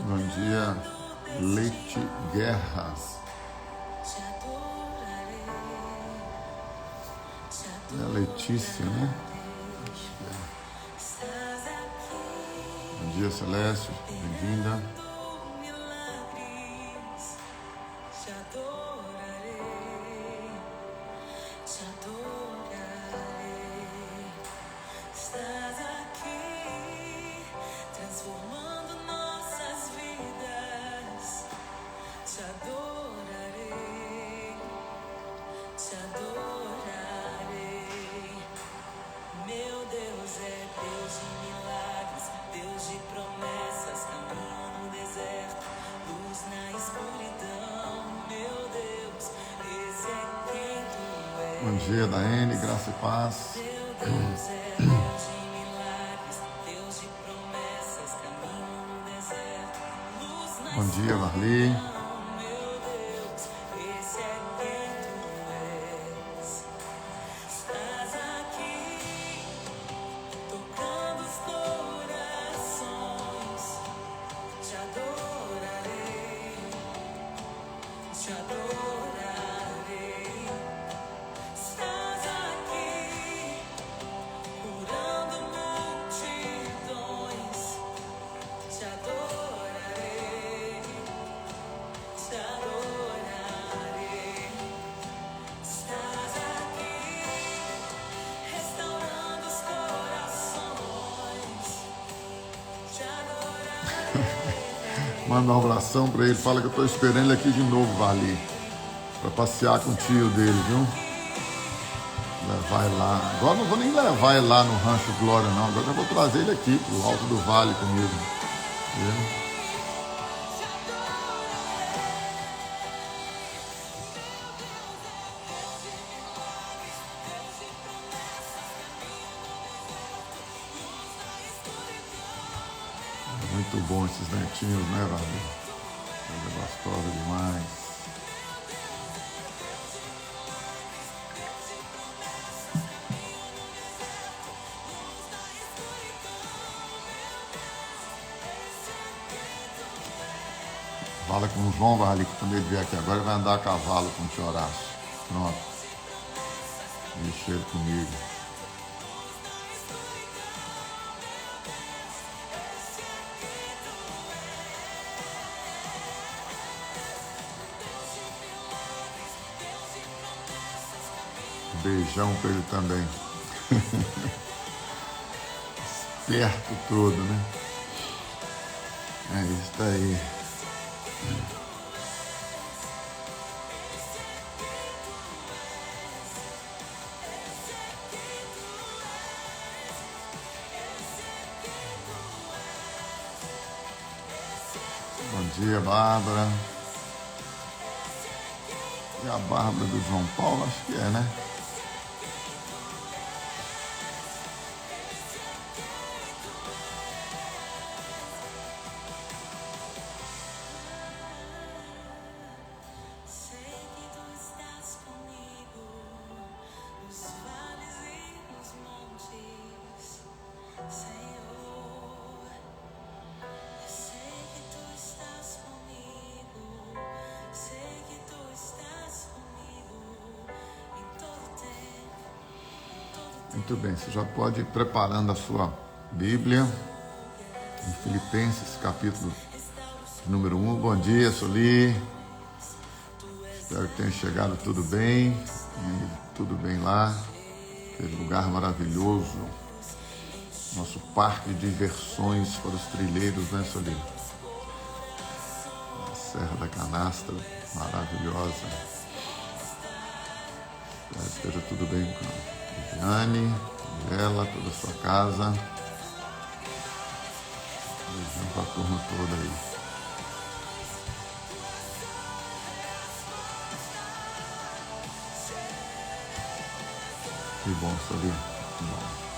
Bom dia, Leite Guerra. É a Letícia, né? Bom dia, Celeste. Bem-vinda. Bom dia, Daene, graça e paz. Bom dia, Marli. Manda um abração para ele, fala que eu estou esperando ele aqui de novo, Vali, para passear com o tio dele, viu? Levar ele lá. Agora não vou nem levar ele lá no Rancho Glória, não. Agora eu vou trazer ele aqui pro Alto do Vale comigo. Viu? Muito bom esses netinhos, né, Vali? Coisa gostosa demais. Fala com o João, Vali, que quando ele vier aqui agora, ele vai andar a cavalo com o tio Horácio. Pronto. Deixa ele comigo. Beijão pra ele também. Esperto todo, né? É isso aí. Bom dia, Bárbara. E a Bárbara do João Paulo? Acho que é, né? Muito bem, você já pode ir preparando a sua Bíblia em Filipenses, capítulo número 1. Bom dia, Soli. Espero que tenha chegado tudo bem, tudo bem lá. Aquele lugar maravilhoso, nosso parque de diversões para os trilheiros, né, Soli? A Serra da Canastra, maravilhosa. Espero que esteja tudo bem com Viviane, ela, toda a sua casa. Beijão para a turma toda aí. Que bom, Soli. Que bom.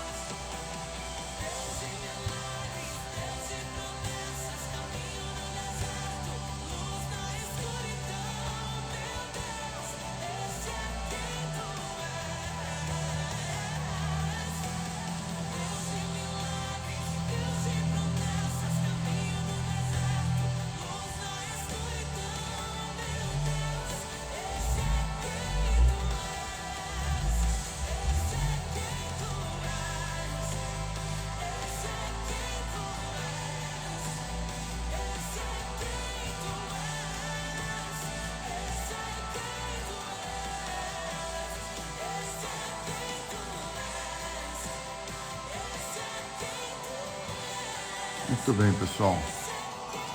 Muito bem, pessoal.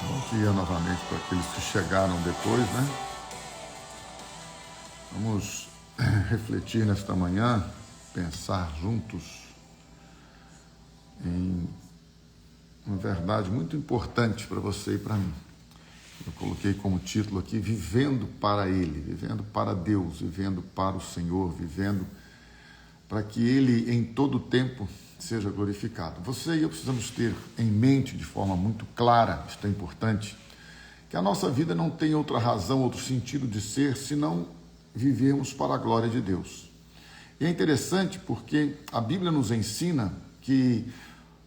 Bom dia novamente para aqueles que chegaram depois, né? Vamos refletir nesta manhã, pensar juntos em uma verdade muito importante para você e para mim. Eu coloquei como título aqui, vivendo para Ele, vivendo para Deus, vivendo para o Senhor, vivendo para que Ele em todo tempo seja glorificado. Você e eu precisamos ter em mente de forma muito clara, isto é importante, que a nossa vida não tem outra razão, outro sentido de ser, senão vivermos para a glória de Deus. E é interessante porque a Bíblia nos ensina que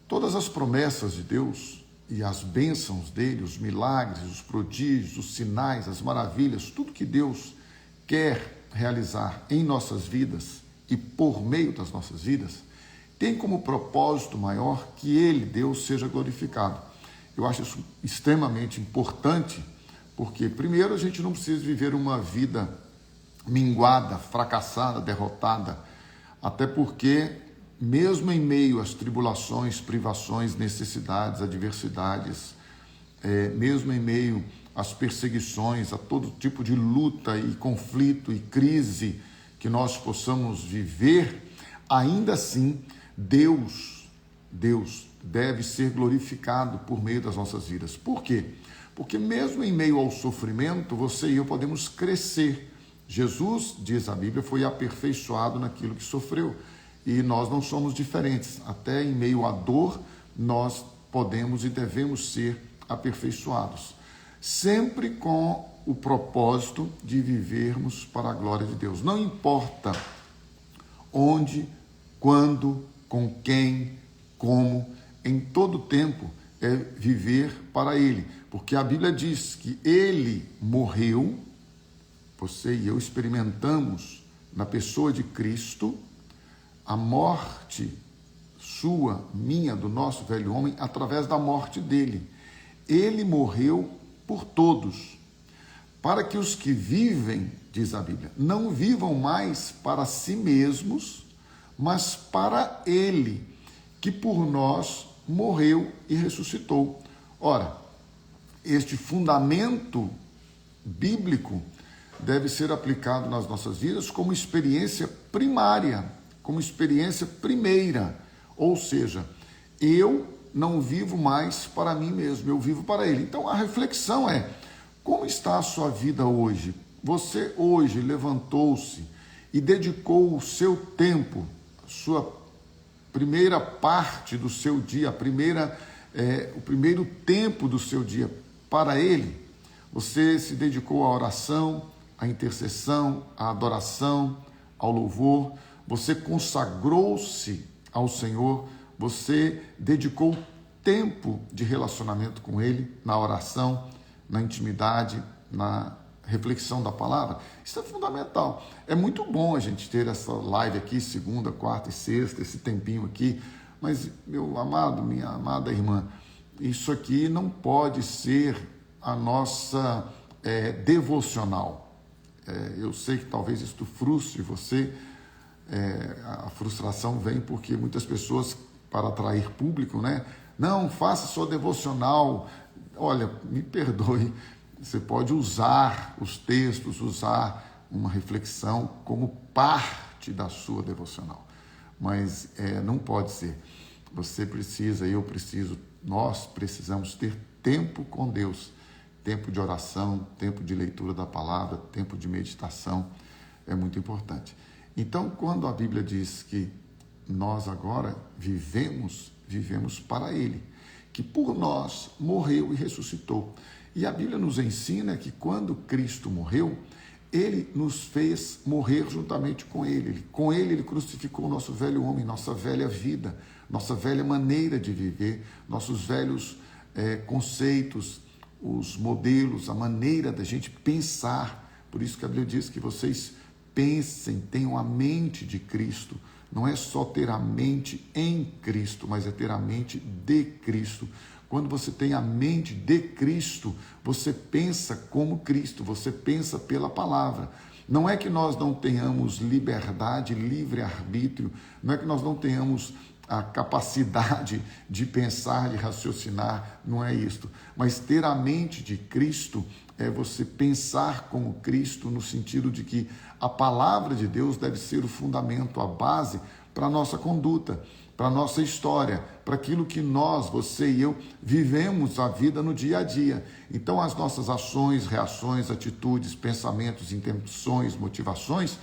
todas as promessas de Deus e as bênçãos dele, os milagres, os prodígios, os sinais, as maravilhas, tudo que Deus quer realizar em nossas vidas e por meio das nossas vidas, tem como propósito maior que Ele, Deus, seja glorificado. Eu acho isso extremamente importante, porque primeiro a gente não precisa viver uma vida minguada, fracassada, derrotada, até porque mesmo em meio às tribulações, privações, necessidades, adversidades, mesmo em meio às perseguições, a todo tipo de luta e conflito e crise que nós possamos viver, ainda assim, Deus deve ser glorificado por meio das nossas vidas. Por quê? Porque mesmo em meio ao sofrimento, você e eu podemos crescer. Jesus, diz a Bíblia, foi aperfeiçoado naquilo que sofreu. E nós não somos diferentes. Até em meio à dor, nós podemos e devemos ser aperfeiçoados. Sempre com o propósito de vivermos para a glória de Deus. Não importa onde, quando, com quem, como, em todo tempo é viver para Ele. Porque a Bíblia diz que Ele morreu, você e eu experimentamos na pessoa de Cristo a morte sua, minha, do nosso velho homem, através da morte dele. Ele morreu por todos, para que os que vivem, diz a Bíblia, não vivam mais para si mesmos, mas para Ele, que por nós morreu e ressuscitou. Ora, este fundamento bíblico deve ser aplicado nas nossas vidas como experiência primária, como experiência primeira. Ou seja, eu não vivo mais para mim mesmo, eu vivo para Ele. Então a reflexão é, como está a sua vida hoje? Você hoje levantou-se e dedicou o seu tempo, sua primeira parte do seu dia, o primeiro tempo do seu dia para Ele? Você se dedicou à oração, à intercessão, à adoração, ao louvor? Você consagrou-se ao Senhor? Você dedicou tempo de relacionamento com Ele, na oração, na intimidade, na reflexão da palavra? Isso é fundamental. É muito bom a gente ter essa live aqui, segunda, quarta e sexta, esse tempinho aqui, mas, meu amado, minha amada irmã, isso aqui não pode ser a nossa devocional. Eu sei que talvez isso frustre você, a frustração vem porque muitas pessoas, para atrair público, né? Não, faça sua devocional. Olha, me perdoe, você pode usar os textos, usar uma reflexão como parte da sua devocional, mas não pode ser. Você precisa, eu preciso, nós precisamos ter tempo com Deus, tempo de oração, tempo de leitura da palavra, tempo de meditação, é muito importante. Então, quando a Bíblia diz que nós agora vivemos para Ele, que por nós morreu e ressuscitou. E a Bíblia nos ensina que quando Cristo morreu, Ele nos fez morrer juntamente com Ele. Com Ele, Ele crucificou o nosso velho homem, nossa velha vida, nossa velha maneira de viver, nossos velhos conceitos, os modelos, a maneira da gente pensar. Por isso que a Bíblia diz que vocês pensem, tenham a mente de Cristo. Não é só ter a mente em Cristo, mas é ter a mente de Cristo. Quando você tem a mente de Cristo, você pensa como Cristo, você pensa pela palavra. Não é que nós não tenhamos liberdade, livre-arbítrio, não é que nós não tenhamos a capacidade de pensar, de raciocinar, não é isto. Mas ter a mente de Cristo é você pensar como Cristo, no sentido de que a palavra de Deus deve ser o fundamento, a base para a nossa conduta, para a nossa história, para aquilo que nós, você e eu, vivemos a vida no dia a dia. Então, as nossas ações, reações, atitudes, pensamentos, intenções, motivações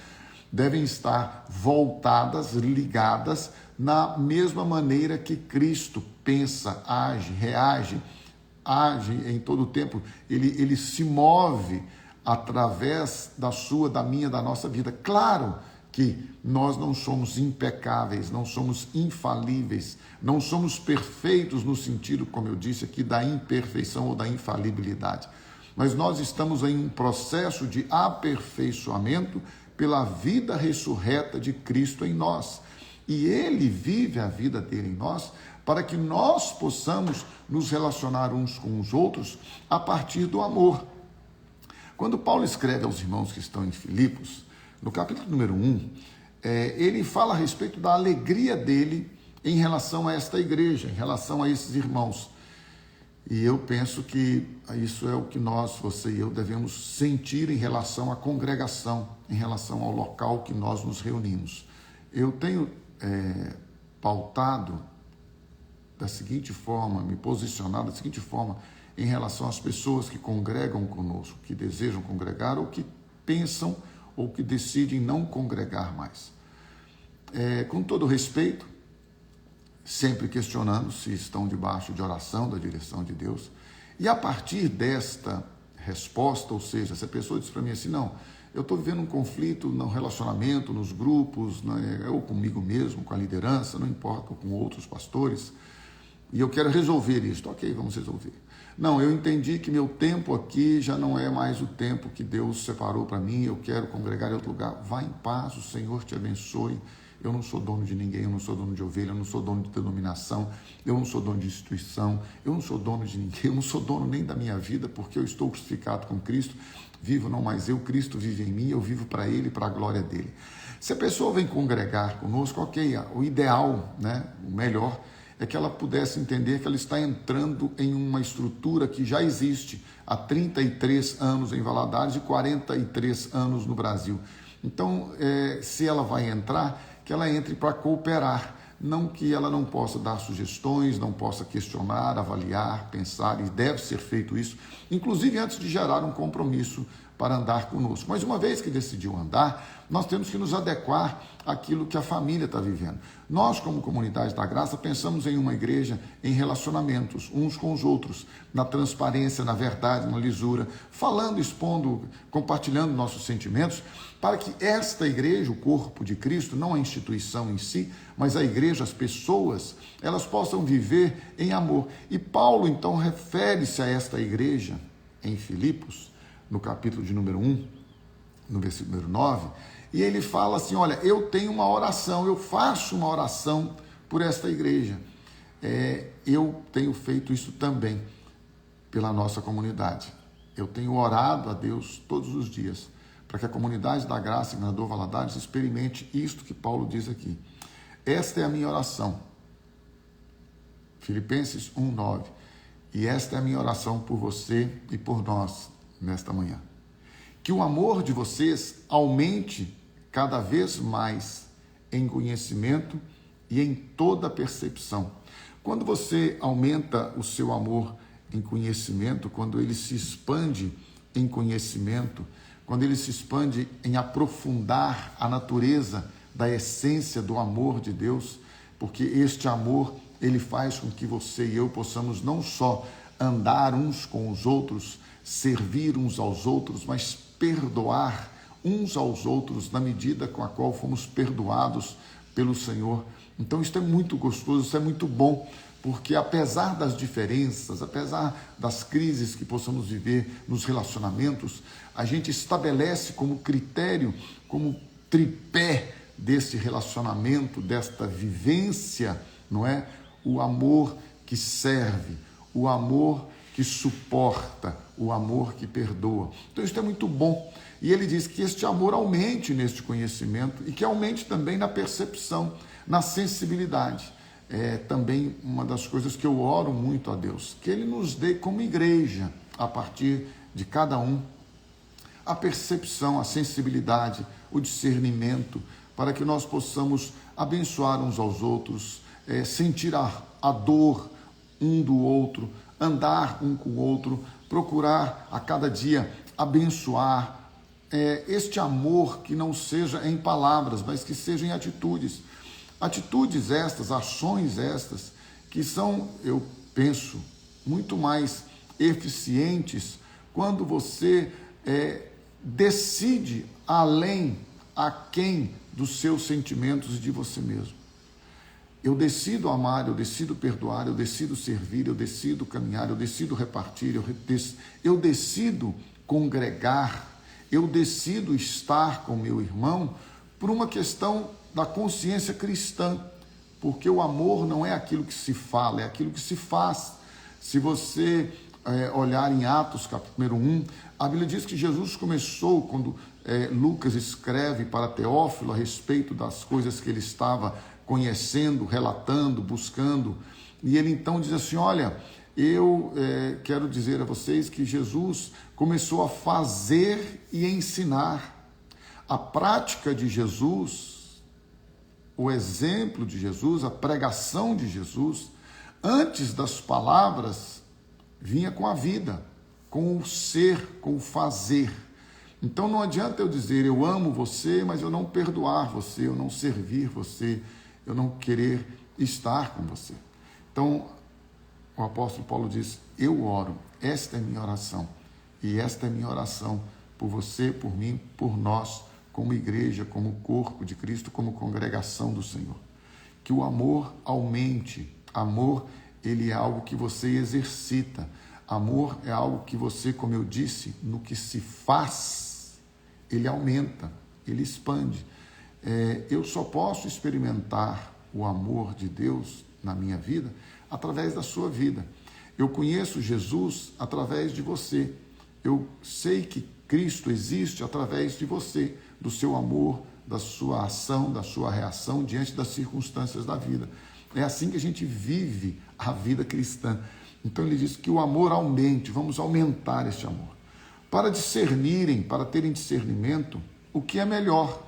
devem estar voltadas, ligadas na mesma maneira que Cristo pensa, age, reage, age em todo o tempo. Ele se move através da sua, da minha, da nossa vida. Claro que nós não somos impecáveis, não somos infalíveis, não somos perfeitos no sentido, como eu disse aqui, da imperfeição ou da infalibilidade. Mas nós estamos em um processo de aperfeiçoamento pela vida ressurreta de Cristo em nós. E Ele vive a vida dele em nós para que nós possamos nos relacionar uns com os outros a partir do amor. Quando Paulo escreve aos irmãos que estão em Filipos, no capítulo número 1, ele fala a respeito da alegria dele em relação a esta igreja, em relação a esses irmãos. E eu penso que isso é o que nós, você e eu, devemos sentir em relação à congregação, em relação ao local que nós nos reunimos. Eu tenho pautado da seguinte forma, me posicionado da seguinte forma, em relação às pessoas que congregam conosco, que desejam congregar ou que pensam ou que decidem não congregar mais. Com todo respeito, sempre questionando se estão debaixo de oração da direção de Deus. E a partir desta resposta, ou seja, se a pessoa diz para mim assim, não, eu estou vivendo um conflito no relacionamento, nos grupos, ou comigo mesmo, com a liderança, não importa, ou com outros pastores, e eu quero resolver isso. Ok, vamos resolver. Não, eu entendi que meu tempo aqui já não é mais o tempo que Deus separou para mim, eu quero congregar em outro lugar. Vá em paz, o Senhor te abençoe. Eu não sou dono de ninguém, eu não sou dono de ovelha, eu não sou dono de denominação, eu não sou dono de instituição, eu não sou dono de ninguém, eu não sou dono nem da minha vida, porque eu estou crucificado com Cristo, vivo não mais eu, Cristo vive em mim, eu vivo para Ele, para a glória dEle. Se a pessoa vem congregar conosco, ok, o ideal, o melhor, é que ela pudesse entender que ela está entrando em uma estrutura que já existe há 33 anos em Valadares e 43 anos no Brasil. Então, se ela vai entrar, que ela entre para cooperar, não que ela não possa dar sugestões, não possa questionar, avaliar, pensar, e deve ser feito isso, inclusive antes de gerar um compromisso para andar conosco. Mas uma vez que decidiu andar, nós temos que nos adequar àquilo que a família está vivendo. Nós, como comunidade da graça, pensamos em uma igreja em relacionamentos uns com os outros, na transparência, na verdade, na lisura, falando, expondo, compartilhando nossos sentimentos, para que esta igreja, o corpo de Cristo, não a instituição em si, mas a igreja, as pessoas, elas possam viver em amor. E Paulo, então, refere-se a esta igreja em Filipos, no capítulo de número 1, no versículo número 9, e ele fala assim, olha, eu tenho uma oração, eu faço uma oração por esta igreja. Eu tenho feito isso também pela nossa comunidade. Eu tenho orado a Deus todos os dias, para que a comunidade da graça em Governador Valadares experimente isto que Paulo diz aqui. Esta é a minha oração. Filipenses 1:9. E esta é a minha oração por você e por nós nesta manhã. Que o amor de vocês aumente cada vez mais em conhecimento e em toda percepção. Quando você aumenta o seu amor em conhecimento, quando ele se expande em conhecimento, quando ele se expande em aprofundar a natureza da essência do amor de Deus, porque este amor, ele faz com que você e eu possamos não só andar uns com os outros, servir uns aos outros, mas perdoar uns aos outros na medida com a qual fomos perdoados pelo Senhor. Então isso é muito gostoso, isso é muito bom, porque apesar das diferenças, apesar das crises que possamos viver nos relacionamentos, a gente estabelece como critério, como tripé desse relacionamento, desta vivência, não é? O amor que serve, o amor que suporta, o amor que perdoa. Então isso é muito bom. E ele diz que este amor aumente neste conhecimento e que aumente também na percepção, na sensibilidade. é também uma das coisas que eu oro muito a Deus, que Ele nos dê como igreja, a partir de cada um, a percepção, a sensibilidade, o discernimento, para que nós possamos abençoar uns aos outros, sentir a dor um do outro, andar um com o outro, procurar a cada dia abençoar, este amor que não seja em palavras, mas que seja em atitudes. Atitudes estas, ações estas, que são, eu penso, muito mais eficientes quando você decide aquém dos seus sentimentos e de você mesmo. Eu decido amar, eu decido perdoar, eu decido servir, eu decido caminhar, eu decido repartir, eu decido congregar, eu decido estar com meu irmão por uma questão da consciência cristã, porque o amor não é aquilo que se fala, é aquilo que se faz. Se você olhar em Atos, capítulo 1, a Bíblia diz que Jesus começou, quando Lucas escreve para Teófilo a respeito das coisas que ele estava conhecendo, relatando, buscando, e ele então diz assim, olha, eu quero dizer a vocês que Jesus começou a fazer e ensinar. A prática de Jesus, o exemplo de Jesus, a pregação de Jesus, antes das palavras, vinha com a vida, com o ser, com o fazer. Então não adianta eu dizer, eu amo você, mas eu não perdoar você, eu não servir você, eu não querer estar com você. Então, o apóstolo Paulo diz, eu oro, esta é minha oração, e esta é minha oração por você, por mim, por nós, como igreja, como corpo de Cristo, como congregação do Senhor. Que o amor aumente. Amor, ele é algo que você exercita. Amor é algo que você, como eu disse, no que se faz, ele aumenta, ele expande. Eu só posso experimentar o amor de Deus na minha vida através da sua vida. Eu conheço Jesus através de você. Eu sei que Cristo existe através de você, do seu amor, da sua ação, da sua reação diante das circunstâncias da vida. É assim que a gente vive a vida cristã. Então ele diz que o amor aumente, vamos aumentar este amor. Para discernirem, para terem discernimento, o que é melhor.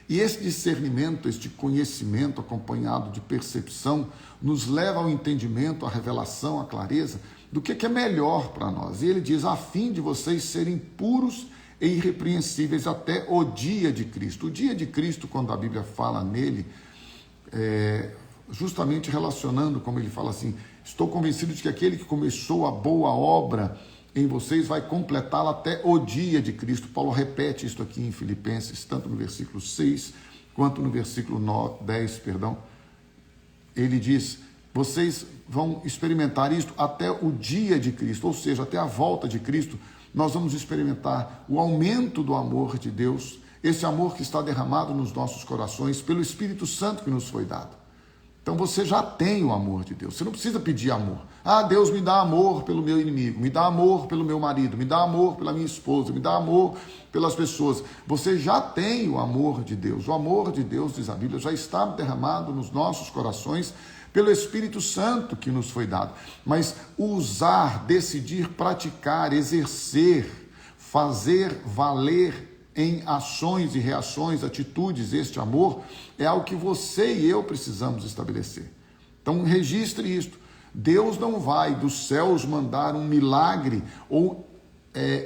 E esse discernimento, este conhecimento acompanhado de percepção, nos leva ao entendimento, à revelação, à clareza do que é melhor para nós. E ele diz, a fim de vocês serem puros e irrepreensíveis até o dia de Cristo. O dia de Cristo, quando a Bíblia fala nele, justamente relacionando, como ele fala assim, estou convencido de que aquele que começou a boa obra em vocês vai completá-la até o dia de Cristo. Paulo repete isso aqui em Filipenses, tanto no versículo 6, quanto no versículo 10, ele diz, vocês vão experimentar isto até o dia de Cristo, ou seja, até a volta de Cristo, nós vamos experimentar o aumento do amor de Deus, esse amor que está derramado nos nossos corações pelo Espírito Santo que nos foi dado. Então você já tem o amor de Deus, você não precisa pedir amor. Ah, Deus me dá amor pelo meu inimigo, me dá amor pelo meu marido, me dá amor pela minha esposa, me dá amor pelas pessoas. Você já tem o amor de Deus. O amor de Deus, diz a Bíblia, já está derramado nos nossos corações pelo Espírito Santo que nos foi dado. Mas usar, decidir, praticar, exercer, fazer valer em ações e reações, atitudes, este amor, é algo que você e eu precisamos estabelecer. Então registre isto. Deus não vai dos céus mandar um milagre ou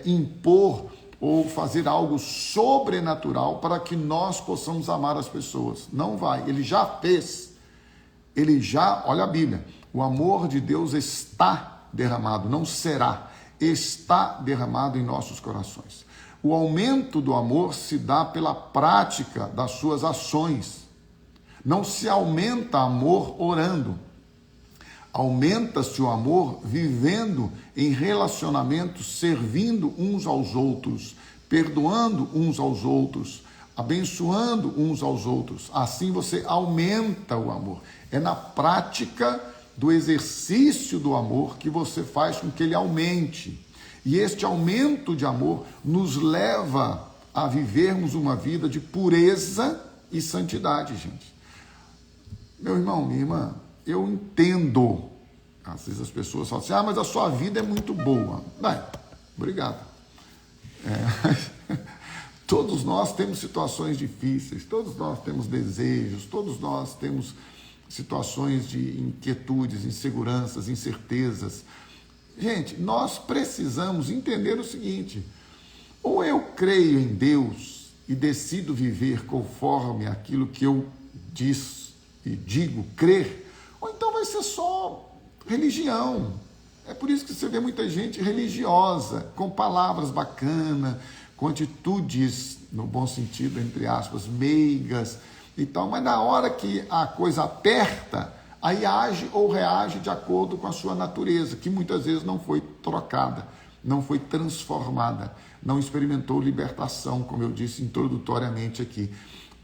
impor ou fazer algo sobrenatural para que nós possamos amar as pessoas. Não vai, ele já fez. Olha a Bíblia, o amor de Deus está derramado, não será, está derramado em nossos corações. O aumento do amor se dá pela prática das suas ações. Não se aumenta amor orando. Aumenta-se o amor vivendo em relacionamentos, servindo uns aos outros, perdoando uns aos outros, abençoando uns aos outros. Assim você aumenta o amor. É na prática do exercício do amor que você faz com que ele aumente. E este aumento de amor nos leva a vivermos uma vida de pureza e santidade, gente. Meu irmão, minha irmã, eu entendo. Às vezes as pessoas falam assim, mas a sua vida é muito boa. Bem, obrigado. Todos nós temos situações difíceis, todos nós temos desejos, todos nós temos situações de inquietudes, inseguranças, incertezas. Gente, nós precisamos entender o seguinte: ou eu creio em Deus e decido viver conforme aquilo que eu diz e digo crer, ou então vai ser só religião. É por isso que você vê muita gente religiosa, com palavras bacanas, com atitudes, no bom sentido, entre aspas, meigas e tal, mas na hora que a coisa aperta, aí age ou reage de acordo com a sua natureza, que muitas vezes não foi trocada, não foi transformada, não experimentou libertação, como eu disse introdutoriamente aqui.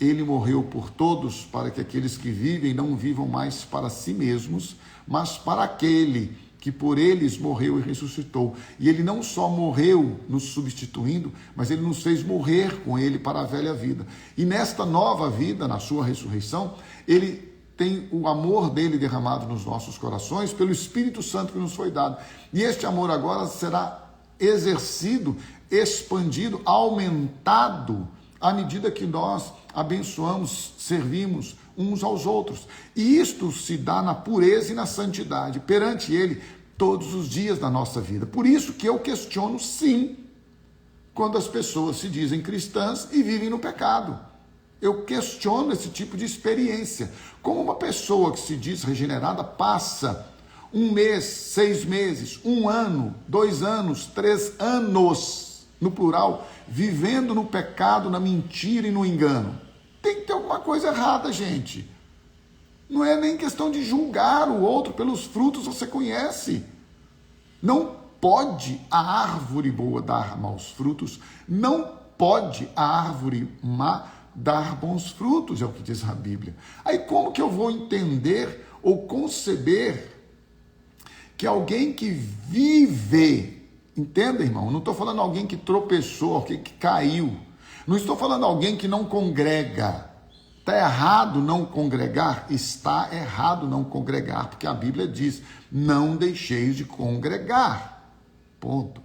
Ele morreu por todos, para que aqueles que vivem não vivam mais para si mesmos, mas para aquele que por eles morreu e ressuscitou. E ele não só morreu nos substituindo, mas ele nos fez morrer com ele para a velha vida. E nesta nova vida, na sua ressurreição, ele tem o amor dele derramado nos nossos corações pelo Espírito Santo que nos foi dado. E este amor agora será exercido, expandido, aumentado à medida que nós abençoamos, servimos uns aos outros. E isto se dá na pureza e na santidade perante Ele todos os dias da nossa vida. Por isso que eu questiono, sim, quando as pessoas se dizem cristãs e vivem no pecado. Eu questiono esse tipo de experiência. Como uma pessoa que se diz regenerada passa 1 mês, 6 meses, 1 ano, 2 anos, 3 anos, no plural, vivendo no pecado, na mentira e no engano. Tem que ter alguma coisa errada, gente. Não é nem questão de julgar o outro, pelos frutos você conhece. Não pode a árvore boa dar maus frutos, não pode a árvore má dar bons frutos, é o que diz a Bíblia. Aí como que eu vou entender ou conceber que alguém que vive, entenda, irmão, não estou falando alguém que tropeçou, alguém que caiu, não estou falando alguém que não congrega. Está errado não congregar? Está errado não congregar, porque a Bíblia diz, não deixeis de congregar, ponto.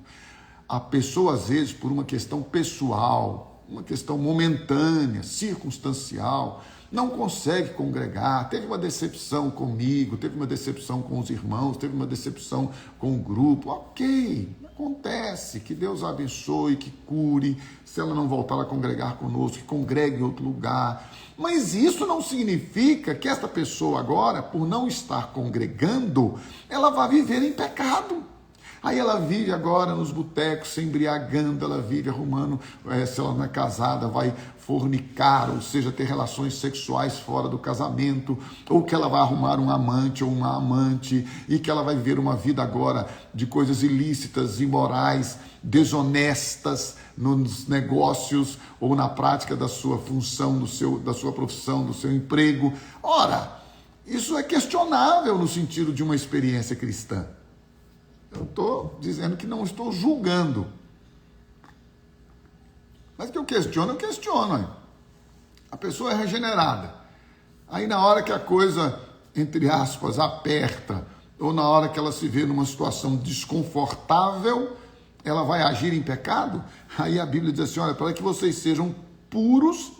A pessoa, às vezes, por uma questão pessoal, uma questão momentânea, circunstancial, não consegue congregar, teve uma decepção comigo, teve uma decepção com os irmãos, teve uma decepção com o grupo, ok, acontece, que Deus a abençoe, que cure, se ela não voltar a congregar conosco, que congregue em outro lugar, mas isso não significa que esta pessoa agora, por não estar congregando, ela vai viver em pecado. Aí ela vive agora nos botecos, se embriagando, ela vive arrumando, se ela não é casada, vai fornicar, ou seja, ter relações sexuais fora do casamento, ou que ela vai arrumar um amante ou uma amante, e que ela vai viver uma vida agora de coisas ilícitas, imorais, desonestas nos negócios ou na prática da sua função, da sua profissão, do seu emprego. Ora, isso é questionável no sentido de uma experiência cristã. Eu estou dizendo que não estou julgando. Mas que eu questiono, Hein? A pessoa é regenerada. Aí na hora que a coisa, entre aspas, aperta, ou na hora que ela se vê numa situação desconfortável, ela vai agir em pecado? Aí a Bíblia diz assim, olha, para que vocês sejam puros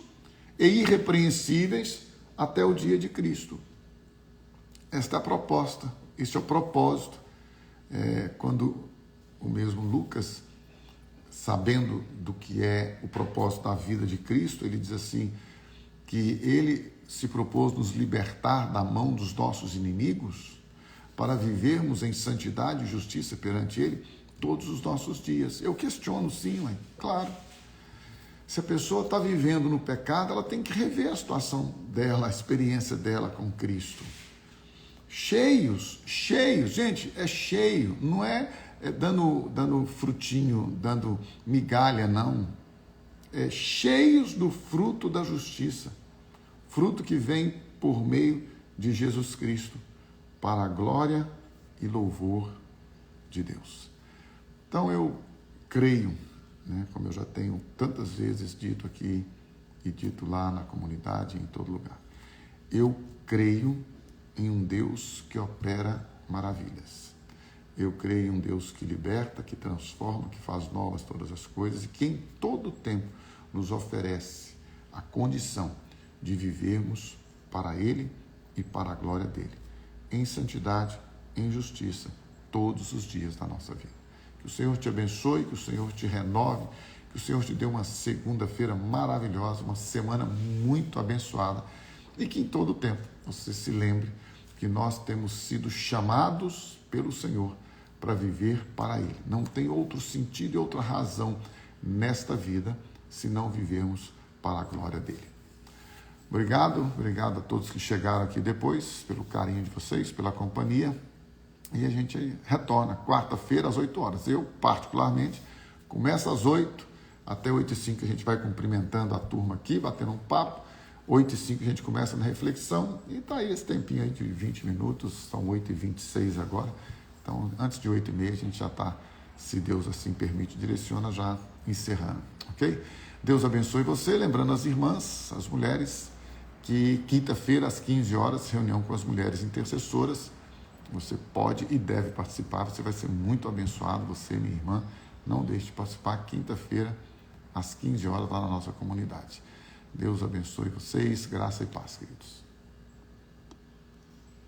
e irrepreensíveis até o dia de Cristo. Esta é a proposta, este é o propósito. Quando o mesmo Lucas, sabendo do que é o propósito da vida de Cristo, ele diz assim, que ele se propôs nos libertar da mão dos nossos inimigos para vivermos em santidade e justiça perante ele todos os nossos dias. Eu questiono sim, claro. Se a pessoa está vivendo no pecado, ela tem que rever a situação dela, a experiência dela com Cristo. Cheios, gente, é cheio, não é dando frutinho, dando migalha, não. É cheios do fruto da justiça, fruto que vem por meio de Jesus Cristo, para a glória e louvor de Deus. Então eu creio, como eu já tenho tantas vezes dito aqui e dito lá na comunidade, em todo lugar, Eu creio em um Deus que opera maravilhas. Eu creio em um Deus que liberta, que transforma, que faz novas todas as coisas e que em todo tempo nos oferece a condição de vivermos para Ele e para a glória dEle, em santidade, em justiça, todos os dias da nossa vida. Que o Senhor te abençoe, que o Senhor te renove, que o Senhor te dê uma segunda-feira maravilhosa, uma semana muito abençoada e que em todo tempo você se lembre que nós temos sido chamados pelo Senhor para viver para Ele. Não tem outro sentido e outra razão nesta vida se não vivermos para a glória dEle. Obrigado a todos que chegaram aqui depois, pelo carinho de vocês, pela companhia. E a gente retorna quarta-feira às 8 horas. Eu, particularmente, começo às 8, até 8h05 a gente vai cumprimentando a turma aqui, batendo um papo. 8h05 a gente começa na reflexão e tá aí esse tempinho aí de 20 minutos, são 8h26 agora. Então, antes de 8h30 a gente já está, se Deus assim permite, direciona, já encerrando, ok? Deus abençoe você, lembrando as irmãs, as mulheres, que quinta-feira às 15 horas, reunião com as mulheres intercessoras. Você pode e deve participar, você vai ser muito abençoado, você, minha irmã, não deixe de participar, quinta-feira, às 15 horas, lá na nossa comunidade. Deus abençoe vocês, graça e paz, queridos.